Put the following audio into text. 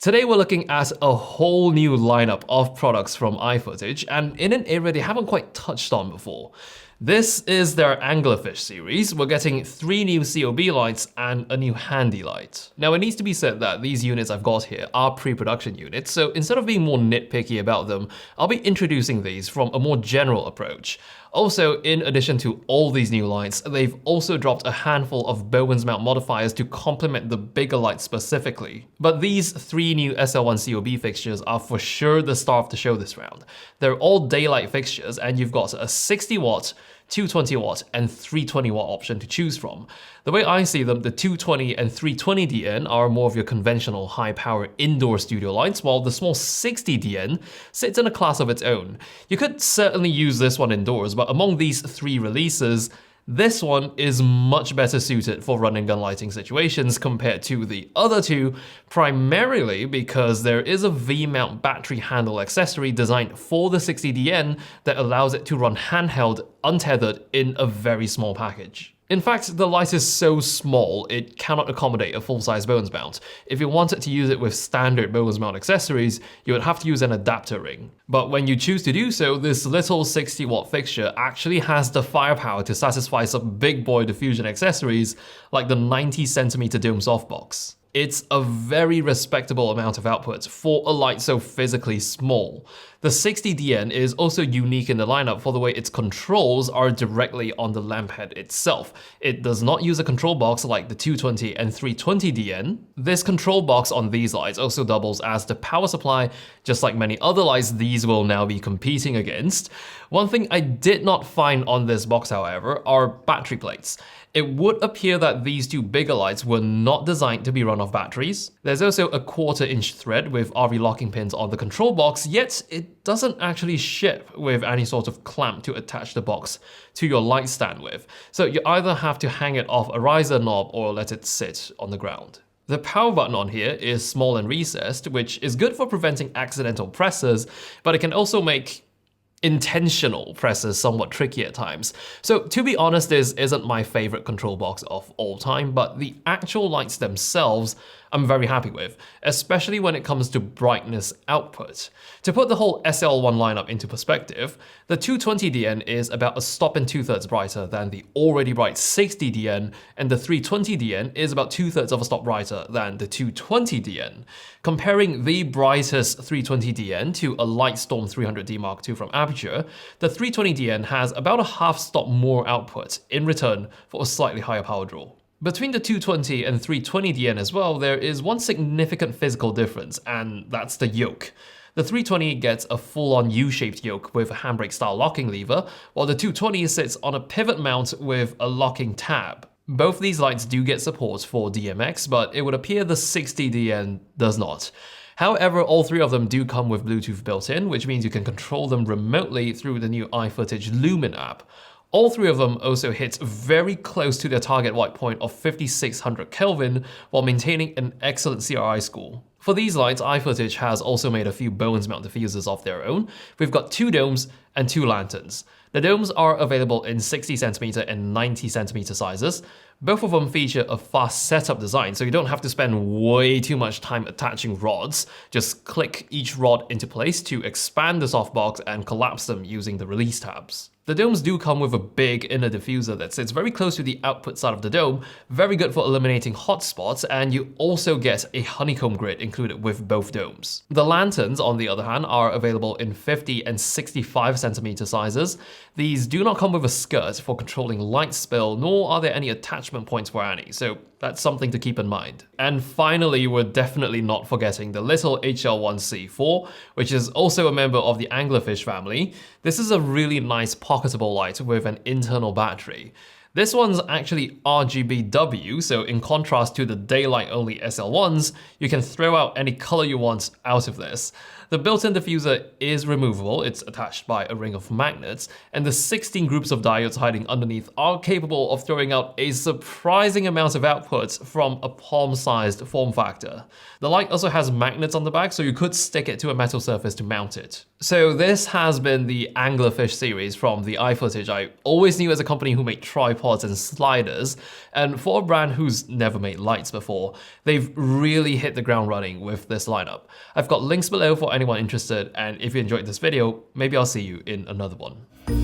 Today we're looking at a whole new lineup of products from iFootage, and in an area they haven't quite touched on before. This is their Anglerfish series. We're getting 3 new COB lights and a new handy light. Now it needs to be said that these units I've got here are pre-production units, so instead of being more nitpicky about them, I'll be introducing these from a more general approach. Also, in addition to all these new lights, they've also dropped a handful of Bowens mount modifiers to complement the bigger lights specifically. But these 3 new SL1 COB fixtures are for sure the star of the show this round. They're all daylight fixtures, and you've got a 60 watt, 220 watt and 320 watt option to choose from. The way I see them, the 220 and 320 DN are more of your conventional high power indoor studio lights, while the small 60 DN sits in a class of its own. You could certainly use this one indoors, but among these 3 releases, this one is much better suited for run and gun lighting situations compared to the other 2, primarily because there is a V-mount battery handle accessory designed for the 60DN that allows it to run handheld, untethered in a very small package. In fact, the light is so small, it cannot accommodate a full-size Bowens mount. If you wanted to use it with standard Bowens mount accessories, you would have to use an adapter ring. But when you choose to do so, this little 60 watt fixture actually has the firepower to satisfy some big boy diffusion accessories like the 90cm dome softbox. It's a very respectable amount of output for a light so physically small. The 60DN is also unique in the lineup for the way its controls are directly on the lamp head itself. It does not use a control box like the 220 and 320DN. This control box on these lights also doubles as the power supply, just like many other lights these will now be competing against. One thing I did not find on this box, however, are battery plates. It would appear that these 2 bigger lights were not designed to be run off batteries. There's also a 1/4 inch thread with RV locking pins on the control box, yet it doesn't actually ship with any sort of clamp to attach the box to your light stand with. So you either have to hang it off a riser knob or let it sit on the ground. The power button on here is small and recessed, which is good for preventing accidental presses, but it can also make intentional presses somewhat tricky at times. So to be honest, this isn't my favorite control box of all time, but the actual lights themselves I'm very happy with, especially when it comes to brightness output. To put the whole SL1 lineup into perspective, the 220DN is about a stop and 2/3 brighter than the already bright 60DN, and the 320DN is about 2/3 of a stop brighter than the 220DN. Comparing the brightest 320DN to a Lightstorm 300D Mark II from Aperture, the 320DN has about a half stop more output in return for a slightly higher power draw. Between the 220 and 320DN as well, there is one significant physical difference, and that's the yoke. The 320 gets a full-on U-shaped yoke with a handbrake-style locking lever, while the 220 sits on a pivot mount with a locking tab. Both these lights do get support for DMX, but it would appear the 60DN does not. However, all 3 of them do come with Bluetooth built in, which means you can control them remotely through the new iFootage Lumen app. All 3 of them also hit very close to their target white point of 5600 Kelvin while maintaining an excellent CRI score. For these lights, iFootage has also made a few Bowens mount diffusers of their own. We've got 2 domes and 2 lanterns. The domes are available in 60cm and 90cm sizes. Both of them feature a fast setup design, so you don't have to spend way too much time attaching rods. Just click each rod into place to expand the softbox and collapse them using the release tabs. The domes do come with a big inner diffuser that sits very close to the output side of the dome, very good for eliminating hotspots, and you also get a honeycomb grid included with both domes. The lanterns, on the other hand, are available in 50 and 65cm sizes. These do not come with a skirt for controlling light spill, nor are there any attachment points for any, so that's something to keep in mind. And finally, we're definitely not forgetting the little HL1C4, which is also a member of the Anglerfish family. This is a really nice pocketable light with an internal battery. This one's actually RGBW, so in contrast to the daylight-only SL1s, you can throw out any color you want out of this. The built-in diffuser is removable, it's attached by a ring of magnets, and the 16 groups of diodes hiding underneath are capable of throwing out a surprising amount of output from a palm-sized form factor. The light also has magnets on the back, so you could stick it to a metal surface to mount it. So this has been the Anglerfish series from the iFootage. I always knew as a company who made tripods monopods and sliders, and for a brand who's never made lights before, they've really hit the ground running with this lineup. I've got links below for anyone interested, and if you enjoyed this video, maybe I'll see you in another one.